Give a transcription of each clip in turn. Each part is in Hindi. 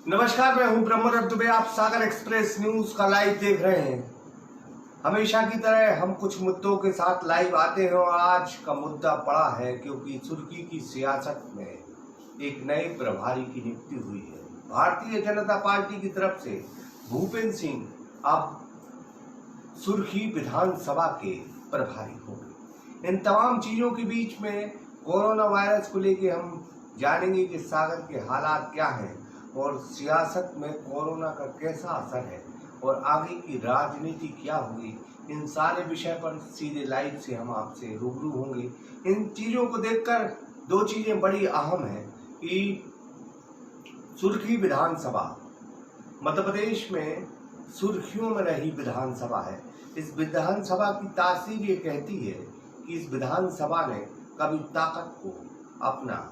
नमस्कार, मैं हूं ब्रह्मदत्त दुबे। आप सागर एक्सप्रेस न्यूज का लाइव देख रहे हैं। हमेशा की तरह हम कुछ मुद्दों के साथ लाइव आते हैं और आज का मुद्दा बड़ा है क्योंकि सुर्खी की सियासत में एक नए प्रभारी की नियुक्ति हुई है। भारतीय जनता पार्टी की तरफ से भूपेंद्र सिंह अब सुर्खी विधानसभा के प्रभारी होंगे। इन तमाम चीजों के बीच में कोरोना वायरस को लेकर हम जानेंगे कि सागर के हालात क्या हैं और सियासत में कोरोना का कैसा असर है और आगे की राजनीति क्या होगी। इन सारे विषय पर सीधे लाइव से हम आपसे रूबरू होंगे। इन चीज़ों को देखकर दो चीज़ें बड़ी अहम हैं कि सुर्खी विधानसभा मध्य प्रदेश में सुर्खियों में रही विधानसभा है। इस विधानसभा की तासीर ये कहती है कि इस विधानसभा ने कभी ताकत को अपना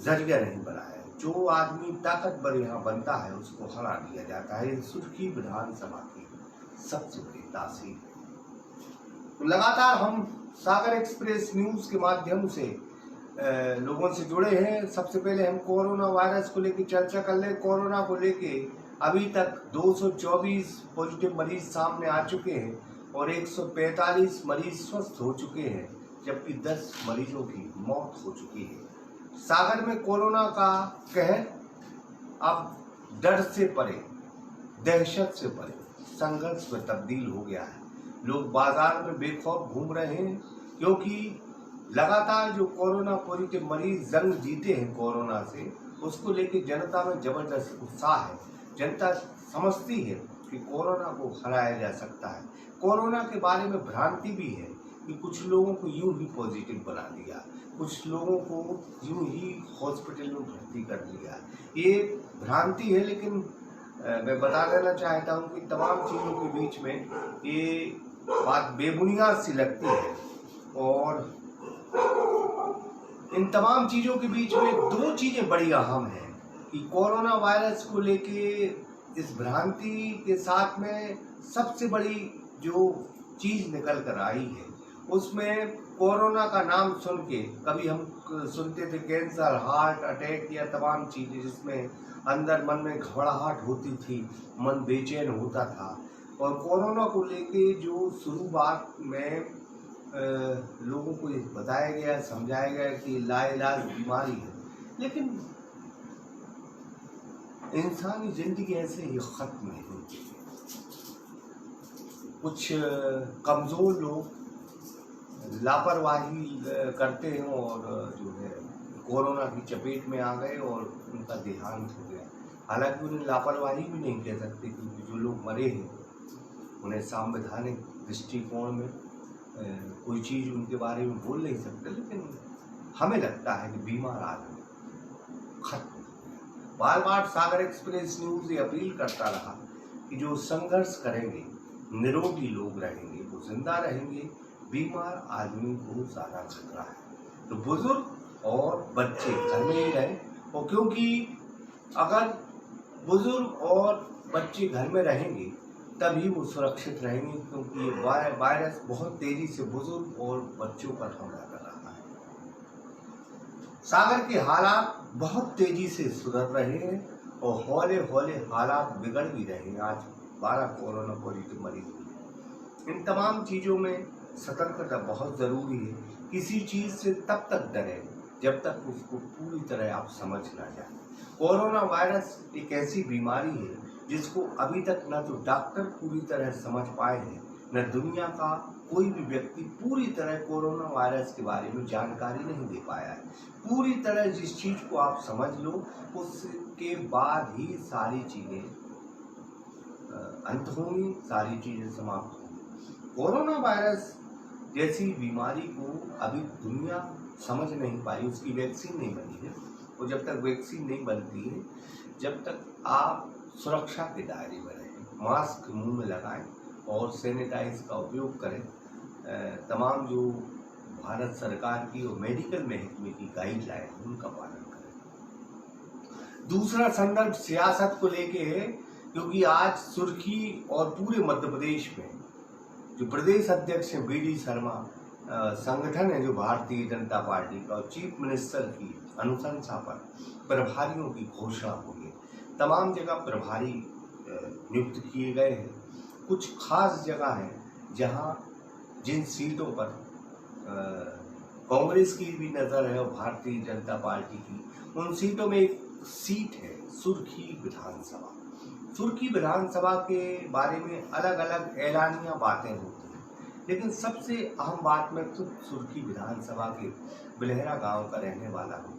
जरिया नहीं बनाया। जो आदमी ताकतवर यहाँ बनता है उसको हरा दिया जाता है। सुर्खी विधानसभा की सबसे बड़ी तासीर है। तो लगातार हम सागर एक्सप्रेस न्यूज के माध्यम से लोगों से जुड़े हैं। सबसे पहले हम कोरोना वायरस को लेकर चर्चा कर ले। कोरोना को लेके अभी तक 224 पॉजिटिव मरीज सामने आ चुके हैं और 145 मरीज स्वस्थ हो चुके हैं, जबकि 10 मरीजों की मौत हो चुकी है। सागर में कोरोना का कहर अब डर से परे, दहशत से परे संघर्ष में तब्दील हो गया है। लोग बाजार में बेखौफ घूम रहे हैं क्योंकि लगातार जो कोरोना पॉजिटिव मरीज जंग जीते हैं कोरोना से, उसको लेकर जनता में जबरदस्त उत्साह है। जनता समझती है कि कोरोना को हराया जा सकता है। कोरोना के बारे में भ्रांति भी है कि कुछ लोगों को यूं ही पॉजिटिव बना दिया, कुछ लोगों को यूं ही हॉस्पिटल में भर्ती कर दिया। ये भ्रांति है, लेकिन मैं बता देना चाहता हूं कि तमाम चीज़ों के बीच में ये बात बेबुनियाद सी लगती है। और इन तमाम चीज़ों के बीच में दो चीज़ें बड़ी अहम हैं कि कोरोना वायरस को लेके इस भ्रांति के साथ में सबसे बड़ी जो चीज़ निकल कर आई है उसमें कोरोना का नाम सुन के कभी हम सुनते थे कैंसर, हार्ट अटैक या तमाम चीज़ें जिसमें अंदर मन में घबराहट होती थी, मन बेचैन होता था। और कोरोना को लेके जो शुरुआत में लोगों को ये बताया गया, समझाया गया कि लाइलाज बीमारी है, लेकिन इंसानी जिंदगी ऐसे ही खत्म नहीं होती। कुछ कमज़ोर लोग लापरवाही करते हैं और जो है कोरोना की चपेट में आ गए और उनका देहांत हो गया। हालांकि उन्हें लापरवाही भी नहीं कह सकते क्योंकि जो लोग मरे हैं उन्हें संवैधानिक दृष्टिकोण में कोई चीज़ उनके बारे में बोल नहीं सकते, लेकिन हमें लगता है कि बीमार आदमी खत्म। बार बार सागर एक्सप्रेस न्यूज़ ये अपील करता रहा कि जो संघर्ष करेंगे, निरोगी लोग रहेंगे, वो जिंदा रहेंगे। बीमार आदमी को ज़्यादा खतरा है, तो बुजुर्ग और बच्चे घर में ही रहें। और क्योंकि अगर बुजुर्ग और बच्चे घर में रहेंगे तभी वो सुरक्षित रहेंगे, क्योंकि ये वायरस बहुत तेजी से बुजुर्ग और बच्चों पर हमला कर रहा है। सागर के हालात बहुत तेजी से सुधर रहे हैं और हौले हौले हालात बिगड़ भी रहे हैं। आज 12 कोरोना पॉजिटिव मरीज हुए। इन तमाम चीज़ों में सतर्कता बहुत ज़रूरी है। किसी चीज़ से तब तक डरें जब तक उसको पूरी तरह आप समझ ना जाए। कोरोना वायरस एक ऐसी बीमारी है जिसको अभी तक न तो डॉक्टर पूरी तरह समझ पाए हैं, न दुनिया का कोई भी व्यक्ति पूरी तरह कोरोना वायरस के बारे में जानकारी नहीं दे पाया है। पूरी तरह जिस चीज़ को आप समझ लो उसके बाद ही सारी चीज़ें अंत होंगी, सारी चीज़ें समाप्त होंगी। कोरोना वायरस जैसी बीमारी को अभी दुनिया समझ नहीं पाई, उसकी वैक्सीन नहीं बनी है। और जब तक वैक्सीन नहीं बनती है, जब तक आप सुरक्षा के दायरे में रहें, मास्क मुंह में लगाएं और सैनिटाइज का उपयोग करें। तमाम जो भारत सरकार की और मेडिकल महकमे की गाइडलाइन उनका पालन करें। दूसरा संदर्भ सियासत को लेके है, क्योंकि आज सुर्खी और पूरे मध्य प्रदेश में जो प्रदेश अध्यक्ष हैं BD शर्मा, संगठन है जो भारतीय जनता पार्टी का, और चीफ मिनिस्टर की अनुशंसा पर प्रभारियों की घोषणा हुई है। तमाम जगह प्रभारी नियुक्त किए गए हैं। कुछ खास जगह हैं जहां जिन सीटों पर कांग्रेस की भी नज़र है और भारतीय जनता पार्टी की, उन सीटों में एक सीट है सुर्खी विधानसभा। सुर्खी विधानसभा के बारे में अलग अलग ऐलानिया बातें होती हैं, लेकिन सबसे अहम बात, मैं खुद सुर्खी विधानसभा के बिलहरा गांव का रहने वाला हूँ।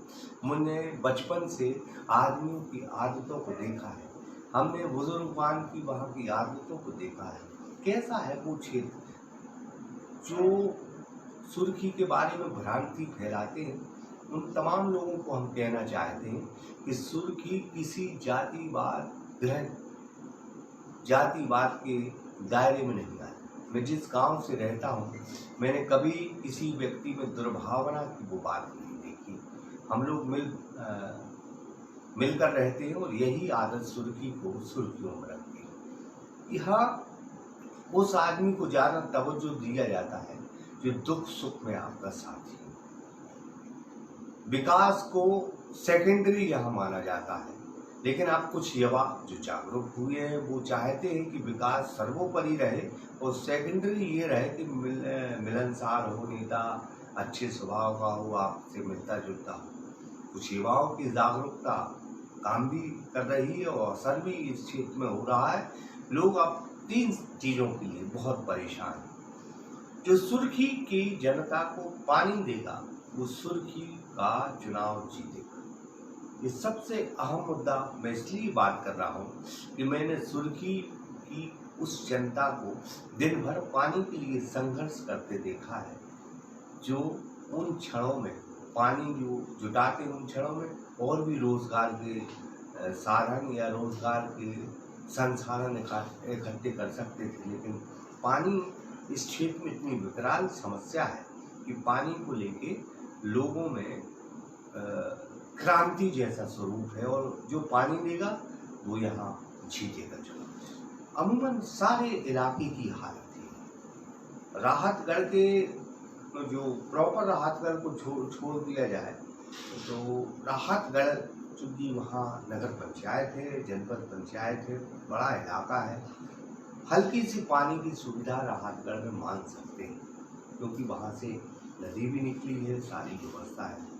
मैंने बचपन से आदमियों की आदतों को देखा है, हमने बुजुर्गवान की वहाँ की आदतों को देखा है। कैसा है वो क्षेत्र जो सुर्खी के बारे में भ्रांति फैलाते हैं। उन तमाम लोगों को हम कहना चाहते हैं कि सुर्खी किसी जातिवाद के दायरे में नहीं आए। मैं जिस गांव से रहता हूं, मैंने कभी किसी व्यक्ति में दुर्भावना की वो बात नहीं देखी। हम लोग मिलकर रहते हैं और यही आदत सुर्खी को सुर्खियों में रखती है। यहाँ उस आदमी को ज्यादा तवज्जो दिया जाता है जो दुख सुख में आपका साथी हो। विकास को सेकेंडरी यहाँ माना जाता है, लेकिन अब कुछ युवा जो जागरूक हुए हैं वो चाहते हैं कि विकास सर्वोपरि रहे और सेकेंडरी ये रहे कि मिलनसार हो, नेता अच्छे स्वभाव का हो, आपसे मिलता जुलता हो। कुछ युवाओं की जागरूकता काम भी कर रही है और असर भी इस क्षेत्र में हो रहा है। लोग अब 3 चीज़ों के लिए बहुत परेशान हैं। जो सुर्खी की जनता को पानी देगा वो सुर्खी का चुनाव जीतेगा। ये सबसे अहम मुद्दा मैं इसलिए बात कर रहा हूँ कि मैंने सुर्खी की उस जनता को दिन भर पानी के लिए संघर्ष करते देखा है, जो उन क्षणों में पानी जो जुटाते उन क्षणों में और भी रोजगार के साधन या रोजगार के संसाधन इकट्ठे कर सकते थे। लेकिन पानी इस क्षेत्र में इतनी विकराल समस्या है कि पानी को लेके लोगों में क्रांति जैसा स्वरूप है और जो पानी देगा वो यहाँ जीतेगा चुनाव। अमूमन सारे इलाके की हालत है। राहतगढ़ के जो प्रॉपर राहतगढ़ को छोड़ दिया जाए तो राहतगढ़ चूँकि वहाँ नगर पंचायत है, जनपद पंचायत है, बड़ा इलाका है, हल्की सी पानी की सुविधा राहतगढ़ में मान सकते हैं क्योंकि वहाँ से नदी भी निकली है, सारी व्यवस्था है।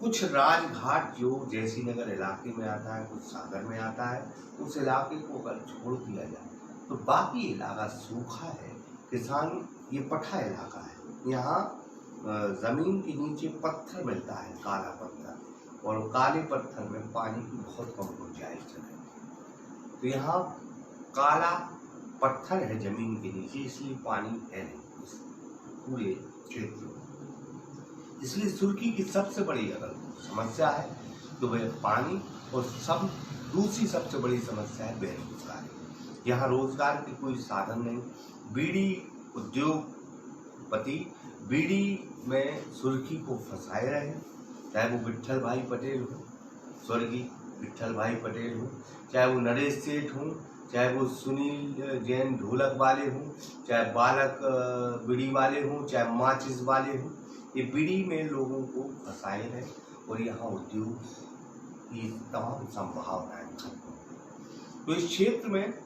कुछ राजघाट जो जैसी नगर इलाके में आता है, कुछ सागर में आता है, उस इलाके को अगर छोड़ दिया जाए तो बाकी इलाका सूखा है। किसान, ये पठा इलाका है, यहाँ ज़मीन के नीचे पत्थर मिलता है, काला पत्थर, और काले पत्थर में पानी की बहुत कम गुंजाइश है। तो यहाँ काला पत्थर है जमीन के नीचे, इसलिए पानी है नहीं इस पूरे क्षेत्र में। इसलिए सुर्खी की सबसे बड़ी अगर समस्या है तो वह पानी, और दूसरी सबसे बड़ी समस्या है बेरोजगारी। यहाँ रोजगार के कोई साधन नहीं। बीड़ी उद्योगपति बीड़ी में सुर्खी को फंसाए रहे, चाहे वो विट्ठल भाई पटेल हो, स्वर्गीय विट्ठल भाई पटेल हो, चाहे वो नरेश सेठ हों, चाहे वो सुनील जैन ढोलक वाले हों, चाहे बालक बीड़ी वाले हों, चाहे माचिस वाले हों, ये बीड़ी में लोगों को फंसाए रहे और यहाँ उद्योग की तमाम संभावनाएं खत्म हो। तो इस क्षेत्र में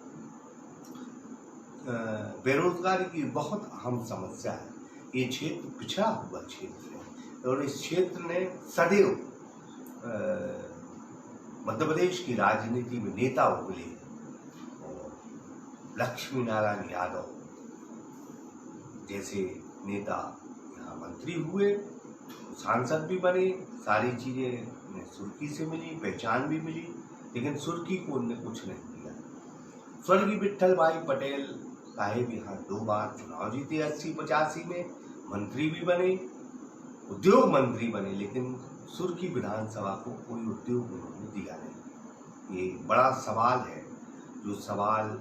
बेरोजगारी की बहुत अहम समस्या है। ये क्षेत्र पिछड़ा हुआ क्षेत्र है और इस क्षेत्र ने सदैव मध्य प्रदेश की राजनीति में नेता उगले और लक्ष्मी नारायण यादव जैसे नेता यहाँ मंत्री हुए, सांसद भी बने, सारी चीज़ें सुर्खी से मिली, पहचान भी मिली, लेकिन सुर्खी को उनने कुछ नहीं दिया। स्वर्गीय विट्ठल भाई पटेल साहेब यहाँ 2 बार चुनाव जीते 80-85 में, मंत्री भी बने, उद्योग मंत्री बने, लेकिन सुर्खी विधानसभा को कोई उद्योग उन्होंने दिया नहीं। ये बड़ा सवाल है, जो सवाल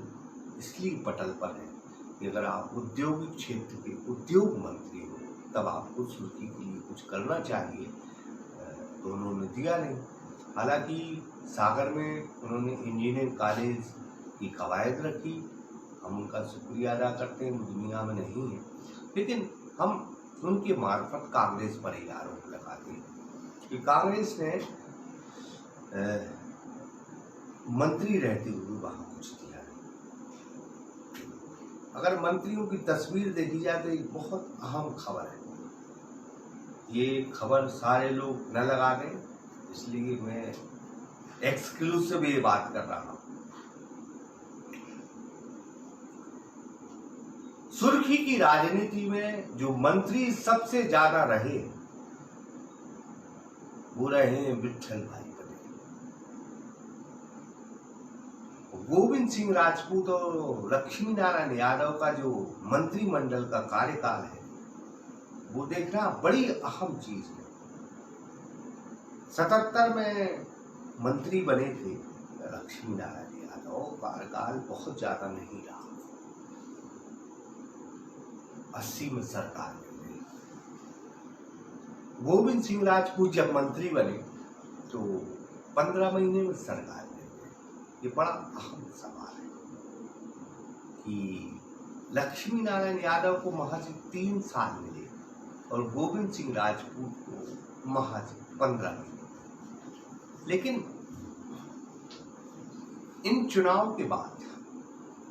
इसलिए पटल पर है कि अगर आप उद्योगिक क्षेत्र के उद्योग मंत्री हो तब आपको सुर्खी के लिए कुछ करना चाहिए, तो उन्होंने दिया नहीं। हालांकि सागर में उन्होंने इंजीनियरिंग कॉलेज की कवायद रखी, हम उनका शुक्रिया अदा करते हैं, वो दुनिया में नहीं है, लेकिन हम उनके मार्फत कांग्रेस पर ही आरोप लगाते हैं। कि कांग्रेस ने मंत्री रहते हुए वहां कुछ दिया नहीं। अगर मंत्रियों की तस्वीर देखी जाए तो एक बहुत अहम खबर है। ये खबर सारे लोग न लगा दें, इसलिए मैं एक्सक्लूसिव ये बात कर रहा हूं। सुर्खी की राजनीति में जो मंत्री सबसे ज्यादा रहे वो रहे हैं विट्ठल भाई पटेल। गोविंद सिंह राजपूत और लक्ष्मी नारायण यादव का जो मंत्रिमंडल का कार्यकाल है वो देखना बड़ी अहम चीज है। 77 में मंत्री बने थे लक्ष्मी नारायण यादव, कार्यकाल बहुत ज्यादा नहीं रहा। 80 में सरकार मिल गई। गोविंद सिंह राजपूत जब मंत्री बने तो 15 महीने में सरकार मिल गई। ये बड़ा अहम सवाल है कि लक्ष्मी नारायण यादव को महज 3 साल मिले और गोविंद सिंह राजपूत को महज 15 महीने। लेकिन इन चुनाव के बाद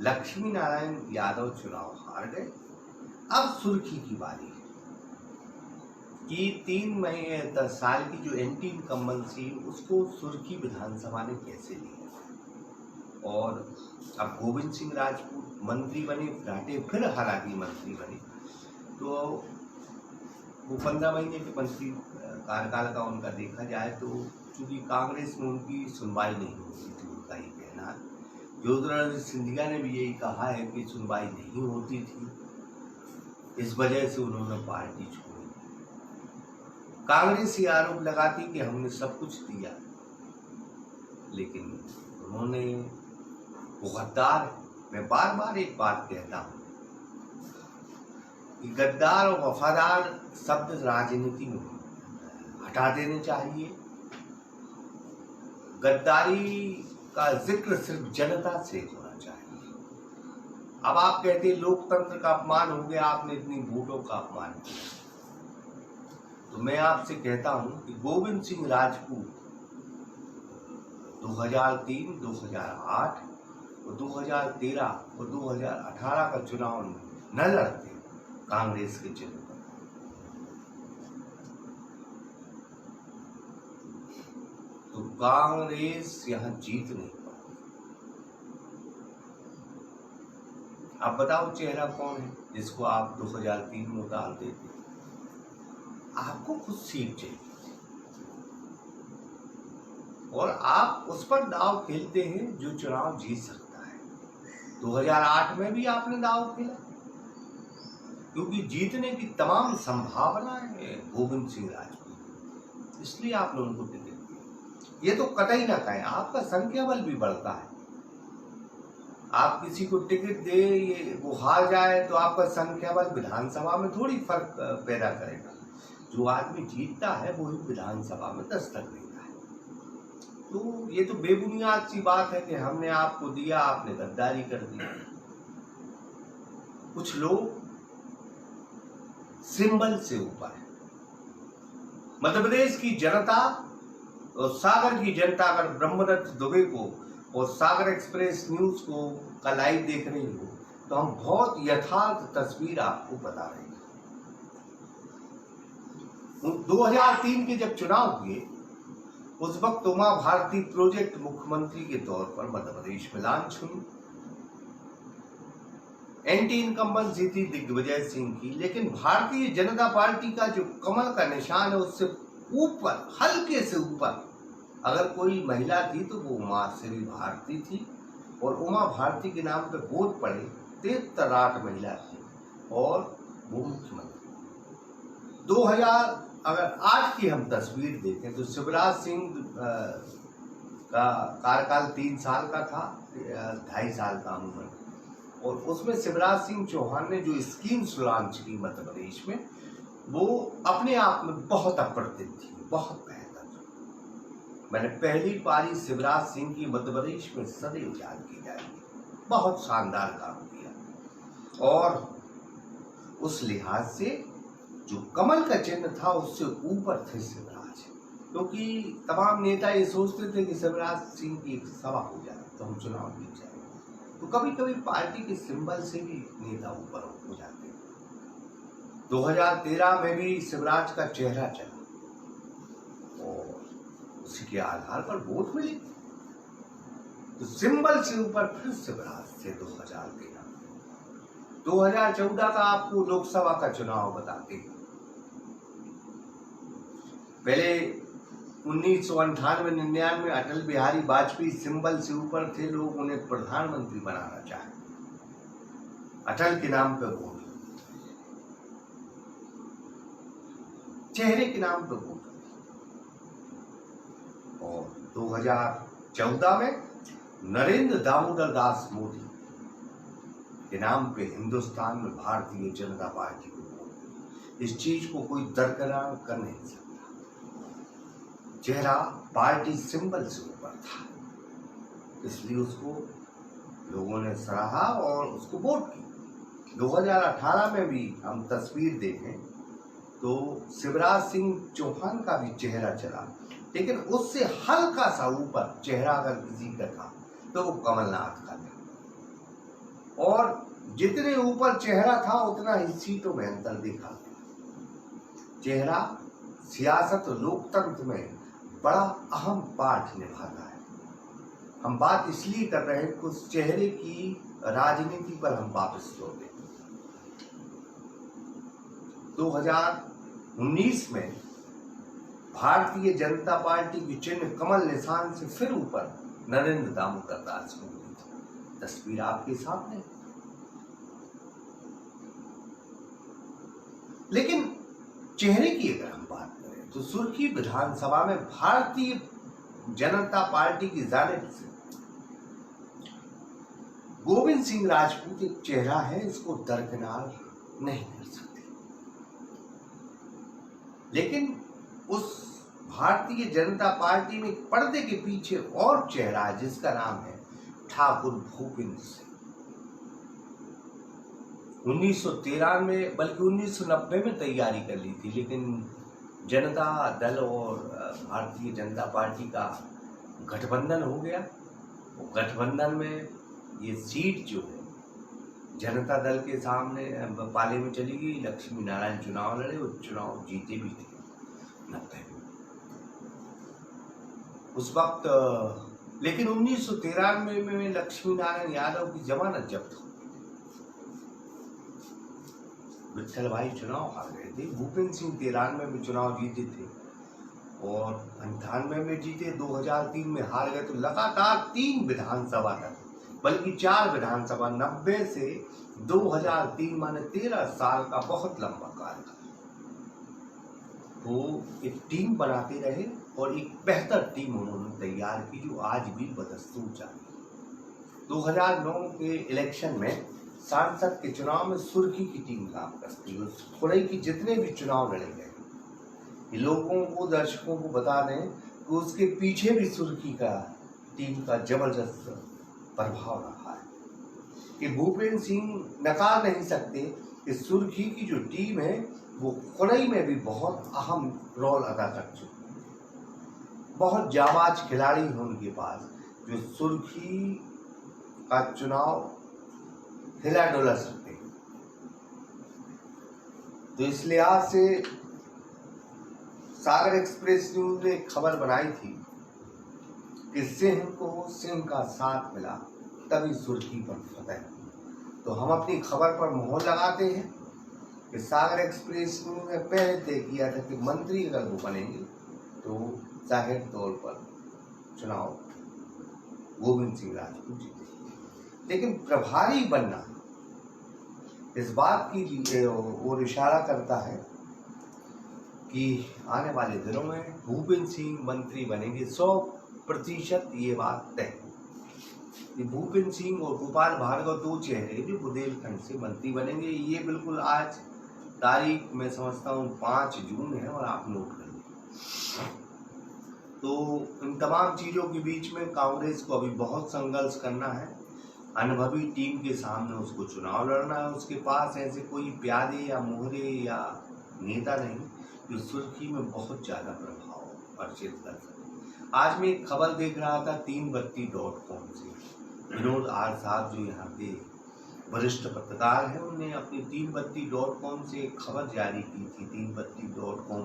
लक्ष्मी नारायण यादव चुनाव हार गए। अब सुर्खी की बारी है कि 3 महीने 10 साल की जो एंटी इनकम्बेंसी उसको सुर्खी विधानसभा ने कैसे लिया। और अब गोविंद सिंह राजपूत मंत्री बने, फिर हालांकि मंत्री बने, तो वो 15 महीने के मंत्री कार्यकाल का उनका देखा जाए तो चूंकि कांग्रेस में उनकी सुनवाई नहीं होती थी, उनका ये कहना है। ज्योतिरादित्य सिंधिया ने भी यही कहा है कि सुनवाई नहीं होती थी, इस वजह से उन्होंने पार्टी छोड़ी। कांग्रेस ये आरोप लगाती कि हमने सब कुछ दिया, लेकिन उन्होंने वो गद्दार। मैं बार बार एक बात कहता हूं कि गद्दार और वफादार शब्द राजनीति में हटा देने चाहिए। गद्दारी का जिक्र सिर्फ जनता से होना चाहिए। अब आप कहते हैं लोकतंत्र का अपमान हो गया, आपने इतनी वोटों का अपमान किया, तो मैं आपसे कहता हूं कि गोविंद सिंह राजपूत 2003, 2008 और 2013 और 2018 का चुनाव न लड़ते कांग्रेस के चिन्ह पर, तो कांग्रेस यहां जीत नहीं पाती। आप बताओ चेहरा कौन है जिसको आप 2003 में डाल देते? आपको खुद सीट चाहिए और आप उस पर दाव खेलते हैं जो चुनाव जीत सकता है। 2008 में भी आपने दाव खेला, क्योंकि जीतने की तमाम संभावना है गोविंद सिंह राजपूत, इसलिए आपने उनको टिकट दिया। ये तो कतई ना कहें, आपका संख्या बल भी बढ़ता है। आप किसी को टिकट दे, ये वो हार जाए तो आपका संख्या बल विधानसभा में थोड़ी फर्क पैदा करेगा। जो आदमी जीतता है वही विधानसभा में दस्तक देता है। तो ये तो बेबुनियाद सी बात है कि हमने आपको दिया, आपने गद्दारी कर दी। कुछ लोग सिंबल से ऊपर है। मध्य प्रदेश की जनता और सागर की जनता अगर ब्रह्मदत्त दुबे को और सागर एक्सप्रेस न्यूज को का लाइव देख रही हो तो हम बहुत यथार्थ तस्वीर आपको बता रहे हैं। 2003 के जब चुनाव हुए उस वक्त उमा भारती प्रोजेक्ट मुख्यमंत्री के तौर पर मध्य प्रदेश में लॉन्च हुई। एंटी इनकम्बेंसी थी दिग्विजय सिंह की, लेकिन भारतीय जनता पार्टी का जो कमल का निशान है उससे ऊपर, हल्के से ऊपर अगर कोई महिला थी तो वो उमा श्री भारती थी। और उमा भारती के नाम पे वोट पड़े 63 महिला थी और वो मुख्यमंत्री। 2008 की हम तस्वीर देखें तो शिवराज सिंह का कार्यकाल 3 साल का था, 2.5 साल का अमूमन, और उसमें शिवराज सिंह चौहान ने जो स्कीम्स लॉन्च की मध्य प्रदेश में वो अपने आप में बहुत अप्रतिम थी, बहुत बेहतर। मैंने पहली पारी शिवराज सिंह की मध्य प्रदेश में सदैव याद की जाएगी। बहुत शानदार काम किया और उस लिहाज से जो कमल का चिन्ह था उससे ऊपर थे शिवराज। क्योंकि तमाम नेता ये सोचते थे कि शिवराज सिंह की एक सभा हो जाए तो हम चुनाव जीत जाए। तो कभी कभी पार्टी के सिंबल से भी नेता ऊपर हो जाते हैं। 2013 में भी शिवराज का चेहरा चला और उसी के आधार पर वोट मिले। तो सिंबल से ऊपर फिर शिवराज से 2013। 2014 का आपको लोकसभा का चुनाव बताते हैं। पहले 1998-99 अटल बिहारी वाजपेयी सिंबल से ऊपर थे, लोग उन्हें प्रधानमंत्री बनाना चाहे, अटल के नाम पर वोट, चेहरे के नाम पर वोट। और 2014 में नरेंद्र दामोदर दास मोदी के नाम पे हिंदुस्तान में भारतीय जनता पार्टी को वोट। इस चीज को कोई दरकिनार कर नहीं सकता। चेहरा पार्टी सिंबल से ऊपर था, इसलिए उसको लोगों ने सराहा और उसको वोट की। 2018 में भी हम तस्वीर देखें तो शिवराज सिंह चौहान का भी चेहरा चला, लेकिन उससे हल्का सा ऊपर चेहरा अगर किसी का था तो वो कमलनाथ का था। और जितने ऊपर चेहरा था उतना ही सीटों में अंतर देखा। चेहरा सियासत और लोकतंत्र में बड़ा अहम पार्ट निभाता है। हम बात इसलिए कर रहे हैं कि उस चेहरे की राजनीति पर हम वापस लौटे। 2019 में भारतीय जनता पार्टी की चिन्ह कमल निशान से फिर ऊपर नरेंद्र दामोदर दास मोदी थी। तस्वीर आपके सामने। लेकिन चेहरे की अगर हम बात करें तो सुर्खी विधानसभा में भारतीय जनता पार्टी की जानिब से गोविंद सिंह राजपूत एक चेहरा है, इसको दरकिनार नहीं कर सकते। लेकिन उस भारतीय जनता पार्टी में पर्दे के पीछे और चेहरा है जिसका नाम है ठाकुर भूपेंद्र सिंह। 1993 बल्कि 1990 में तैयारी कर ली थी, लेकिन जनता दल और भारतीय जनता पार्टी का गठबंधन हो गया। वो गठबंधन में ये सीट जो है जनता दल के सामने पाले में चली गई। लक्ष्मी नारायण चुनाव लड़े और चुनाव जीते भी थे 90 में उस वक्त। लेकिन 1993 में लक्ष्मी नारायण यादव की जमानत जब्त हो, विठल भाई चुनाव हार गए थे। भूपेंद्र सिंह 93 में चुनाव जीते थे और 98 में जीते, 2003 में हार गए। तो लगातार 3 विधानसभा तक, बल्कि 4 विधानसभा, 90 से 2003 माने 13 साल का बहुत लंबा काल था। वो एक टीम बनाते रहे और एक बेहतर टीम उन्होंने तैयार की जो आज भी बदस्तूर जारी है। 2009 के इलेक्शन में सांसद के चुनाव में सुर्खी की टीम काम करती है। खुरई की जितने भी चुनाव लड़े गए, लोगों को, दर्शकों को बता दें कि उसके पीछे भी सुर्खी का टीम का जबरदस्त प्रभाव रहा है। कि भूपेंद्र सिंह नकार नहीं सकते कि सुर्खी की जो टीम है वो खुरई में भी बहुत अहम रोल अदा कर चुकी है। बहुत जाबाज खिलाड़ी हैं उनके पास जो सुर्खी का चुनाव हिला डोला सकते हैं। तो इस लिहाज से सागर एक्सप्रेस न्यूज ने एक खबर बनाई थी कि सिंह को सिंह का साथ मिला तभी सुर्खी पर फतह। तो हम अपनी खबर पर मोहर लगाते हैं कि सागर एक्सप्रेस न्यूज ने पहले तय किया था कि मंत्री अगर वो बनेंगे तो जाहिर तौर पर चुनाव गोविंद सिंह राजपूत जीते, लेकिन प्रभारी बनना इस बात की ओर इशारा करता है कि आने वाले दिनों में भूपेंद्र सिंह मंत्री बनेंगे। 100% ये बात तय है। भूपेंद्र सिंह और गोपाल भार्गव 2 चेहरे जो बुंदेलखंड से मंत्री बनेंगे। ये बिल्कुल आज तारीख मैं समझता हूँ 5 जून है और आप नोट कर लीजिए। तो इन तमाम चीज़ों के बीच में कांग्रेस को अभी बहुत संघर्ष करना है। अनुभवी टीम के सामने उसको चुनाव लड़ना है। उसके पास ऐसे कोई प्यादे या मोहरे या नेता नहीं जो सुर्खी में बहुत ज़्यादा प्रभाव हो। परिचित कर सकें। आज मैं एक खबर देख रहा था तीनबत्ती.com से। विनोद आर साहब जो यहाँ पे वरिष्ठ पत्रकार हैं, उन्होंने अपनी तीनबत्ती.com से एक खबर जारी की थी। तीनबत्ती.com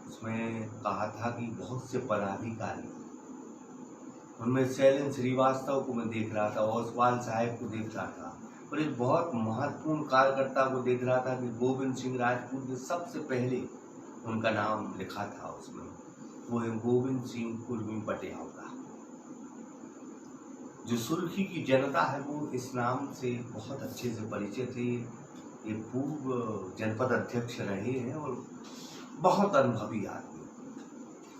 उसमें कहा था कि बहुत से पदाधिकारी, उनमें शैलेंद्र श्रीवास्तव को मैं देख रहा था, ओसवाल साहब को देख रहा था और एक बहुत महत्वपूर्ण कार्यकर्ता को देख रहा था कि गोविंद सिंह राजपूत ने सबसे पहले उनका नाम लिखा था उसमें, वो है गोविंद सिंह कुर्मी बटियावला। जो सुर्खी की जनता है वो इस नाम से बहुत अच्छे से परिचित है। ये पूर्व जनपद अध्यक्ष रहे हैं और बहुत अनुभवी आदमी।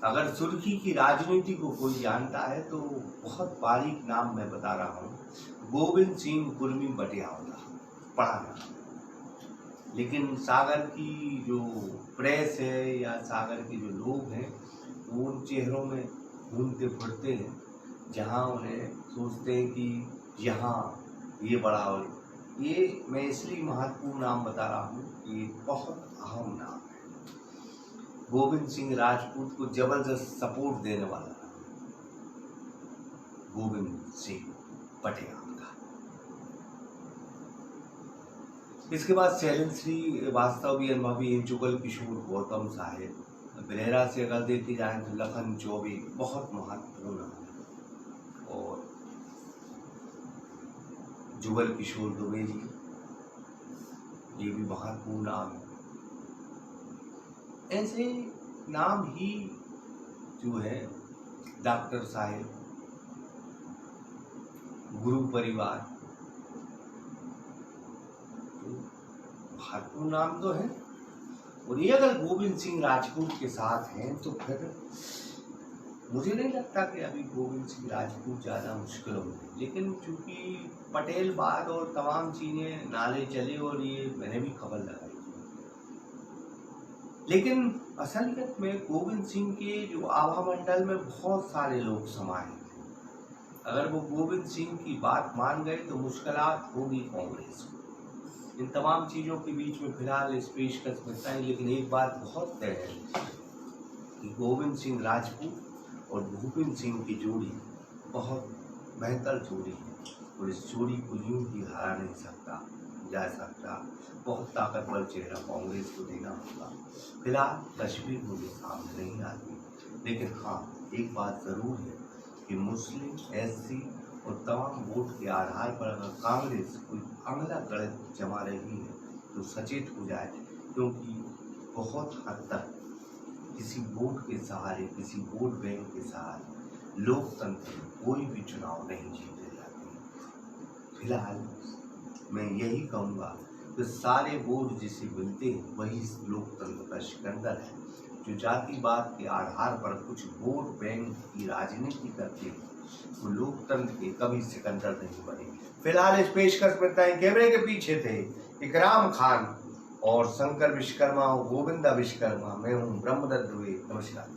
अगर सुर्खी की राजनीति को कोई जानता है तो बहुत बारीक नाम मैं बता रहा हूँ, गोविंद सिंह कुर्मी बटियावला, पढ़ा नाम। लेकिन सागर की जो प्रेस है या सागर के जो लोग हैं वो उन चेहरों में घूमते फिरते हैं जहाँ उन्हें सोचते हैं कि यहाँ ये बड़ा हो। ये मैं इसलिए महत्वपूर्ण नाम बता रहा हूँ कि ये बहुत अहम नाम है। गोविंद सिंह राजपूत को जबरदस्त सपोर्ट देने वाला गोविंद सिंह बटियावला। इसके बाद शैलेंद्र श्रीवास्तव भी अनुभवी, जुगल किशोर, गौतम साहेब, बरेरा से अगर देखी जाए तो लखन चौबे बहुत महत्वपूर्ण है और जुगल किशोर दुबे जी, ये भी महत्वपूर्ण नाम है। ऐसे नाम ही जो है डॉक्टर साहेब, गुरु परिवार, महत्वपूर्ण नाम तो है। और ये अगर गोविंद सिंह राजपूत के साथ हैं तो फिर मुझे नहीं लगता कि अभी गोविंद सिंह राजपूत ज़्यादा मुश्किल होगी। लेकिन चूंकि पटेलवाद और तमाम चीज़ें नाले चले और ये मैंने भी खबर लगाई, लेकिन असलियत में गोविंद सिंह के जो आभा मंडल में बहुत सारे लोग समाये थे। अगर वो गोविंद सिंह की बात मान गए तो मुश्किलात होगी कांग्रेस को। इन तमाम चीज़ों के बीच में फिलहाल इस पेशकश मिलता है, लेकिन एक बात बहुत तय है कि गोविंद सिंह राजपूत और भूपेंद्र सिंह की जोड़ी बहुत बेहतर जोड़ी है और इस जोड़ी को यूं ही हरा नहीं जा सकता। बहुत ताकतवर चेहरा कांग्रेस को देना होगा। फिलहाल तस्वीर मुझे सामने नहीं आती, लेकिन हाँ एक बात ज़रूर है कि मुस्लिम, SC और तमाम वोट के आधार पर अगर कांग्रेस कोई अगला गलत जमा रही है तो सचेत हो जाए, क्योंकि बहुत हद तक किसी वोट के सहारे, किसी वोट बैंक के सहारे लोकतंत्र में कोई भी चुनाव नहीं जीते जाते। फिलहाल मैं यही कहूँगा कि सारे वोट जिसे मिलते हैं वही लोकतंत्र का सिकंदर है। जो जातिवाद के आधार पर कुछ वोट बैंक की राजनीति करते हैं वो लोकतंत्र के कभी सिकंदर नहीं बने। फिलहाल इस पेशकश में कैमरे के पीछे थे इकराम खान और शंकर विश्वकर्मा और गोविंदा विश्वकर्मा। मैं हूँ ब्रह्मदत्त दुबे। नमस्कार।